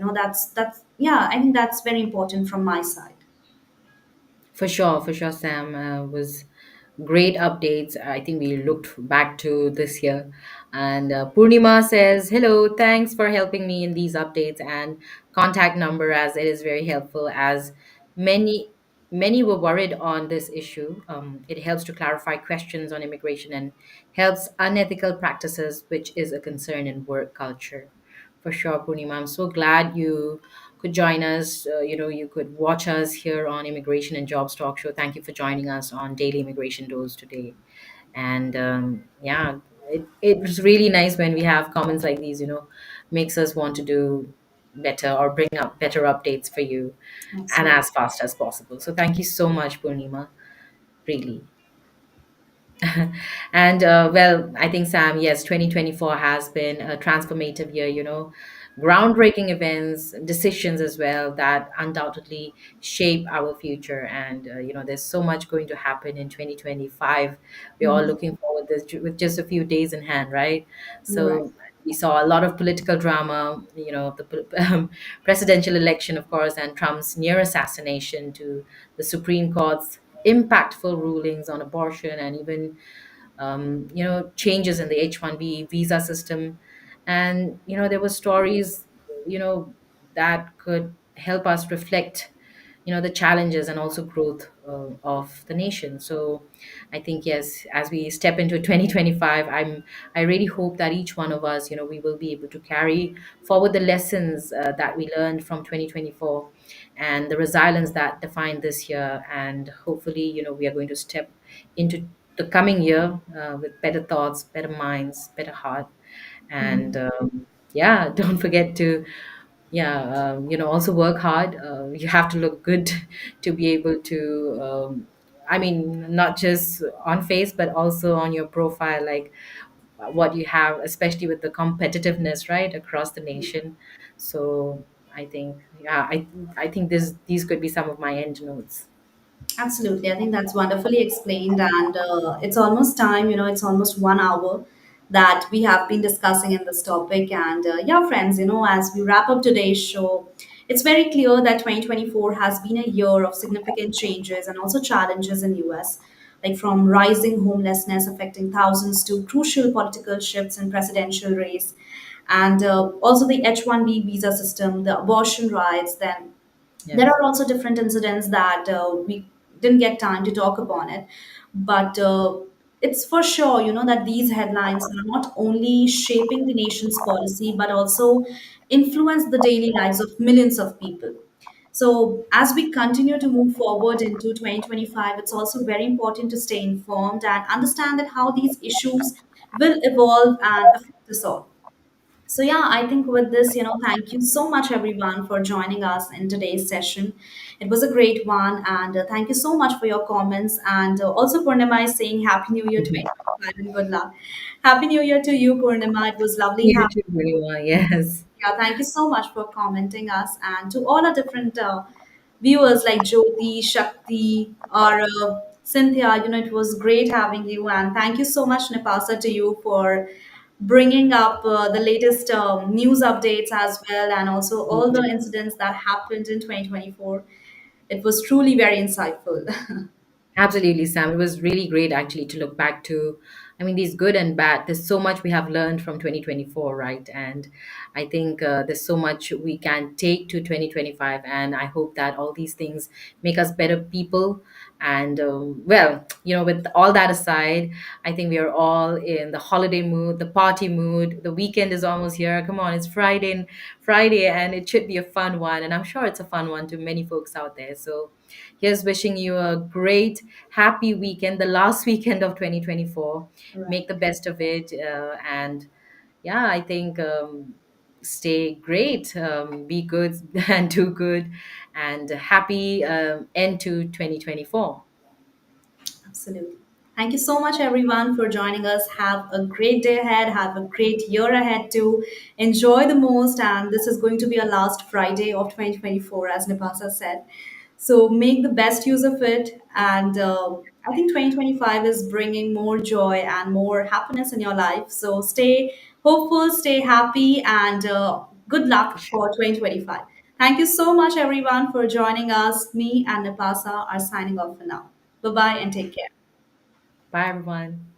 Yeah, I think that's very important from my side. For sure, Sam was. great updates. I think we looked back to this year. And Purnima says, "Hello, thanks for helping me in these updates and contact number as it is very helpful as many many were worried on this issue. It helps to clarify questions on immigration and helps unethical practices, which is a concern in work culture." For sure, Purnima. I'm so glad you could join us. You could watch us here on Immigration and Jobs Talk Show. Thank you for joining us on Daily Immigration Dose today. And yeah, it was really nice when we have comments like these, makes us want to do better or bring up better updates for you and Absolutely. as fast as possible. So thank you so much, Purnima. Really. And well, I think, Sam, yes, 2024 has been a transformative year, groundbreaking events, decisions as well that undoubtedly shape our future. And, there's so much going to happen in 2025. We're all Mhm. looking forward to this with just a few days in hand, right? You're right. So we saw a lot of political drama, presidential election, of course, and Trump's near assassination to the Supreme Court's impactful rulings on abortion and even changes in the H-1B visa system. And there were stories you know that could help us reflect the challenges and also growth of the nation. So I think, yes, as we step into 2025, I really hope that each one of us, we will be able to carry forward the lessons that we learned from 2024 and the resilience that defined this year. And hopefully, we are going to step into the coming year with better thoughts, better minds, better heart. And Mhm. yeah, don't forget to, yeah, also work hard. You have to look good to be able to, I mean, not just on face, but also on your profile, like what you have, especially with the competitiveness, right, across the nation. So I think, yeah, I think these could be some of my end notes. Absolutely. I think that's wonderfully explained. And it's almost time, it's almost 1 hour that we have been discussing in this topic. And yeah, friends, as we wrap up today's show, it's very clear that 2024 has been a year of significant changes and also challenges in US, like from rising homelessness affecting thousands to crucial political shifts in presidential race, and also the H-1B visa system, the abortion rights, then there Yes. are also different incidents that we didn't get time to talk upon it, but it's for sure, that these headlines are not only shaping the nation's policy but also influence the daily lives of millions of people. So as we continue to move forward into 2025, it's also very important to stay informed and understand that how these issues will evolve and affect us all. So, yeah, I think with this, thank you so much, everyone, for joining us in today's session. It was a great one. And thank you so much for your comments. And also, Purnima is saying Happy New Year Mhm. 2025 and good luck. Happy New Year to you, Purnima. It was lovely You having too, Purnima. Yes. yeah, thank you so much for commenting us and to all our different viewers like Jyoti, Shakti, or Cynthia. It was great having you, and thank you so much, Nepasa, to you for bringing up the latest news updates as well, and also all the incidents that happened in 2024. It was truly very insightful. Absolutely, Sam. It was really great actually to look back to. I mean, these good and bad. There's so much we have learned from 2024, right? And I think there's so much we can take to 2025. And I hope that all these things make us better people. And well, with all that aside, I think we are all in the holiday mood, the party mood. The weekend is almost here. Come on, it's Friday, and it should be a fun one. And I'm sure it's a fun one to many folks out there. So here's wishing you a great, happy weekend, the last weekend of 2024. Right. Make the best of it. And yeah, I think stay great, be good and do good, and happy end to 2024. Absolutely. Thank you so much, everyone, for joining us. Have a great day ahead. Have a great year ahead too. Enjoy the most. And this is going to be our last Friday of 2024, as Nipasa said. So make the best use of it. And I think 2025 is bringing more joy and more happiness in your life. So stay hopeful, stay happy, and good For luck sure. for 2025. Thank you so much, everyone, for joining us. Me and Nipasa are signing off for now. Bye bye and take care. Bye, everyone.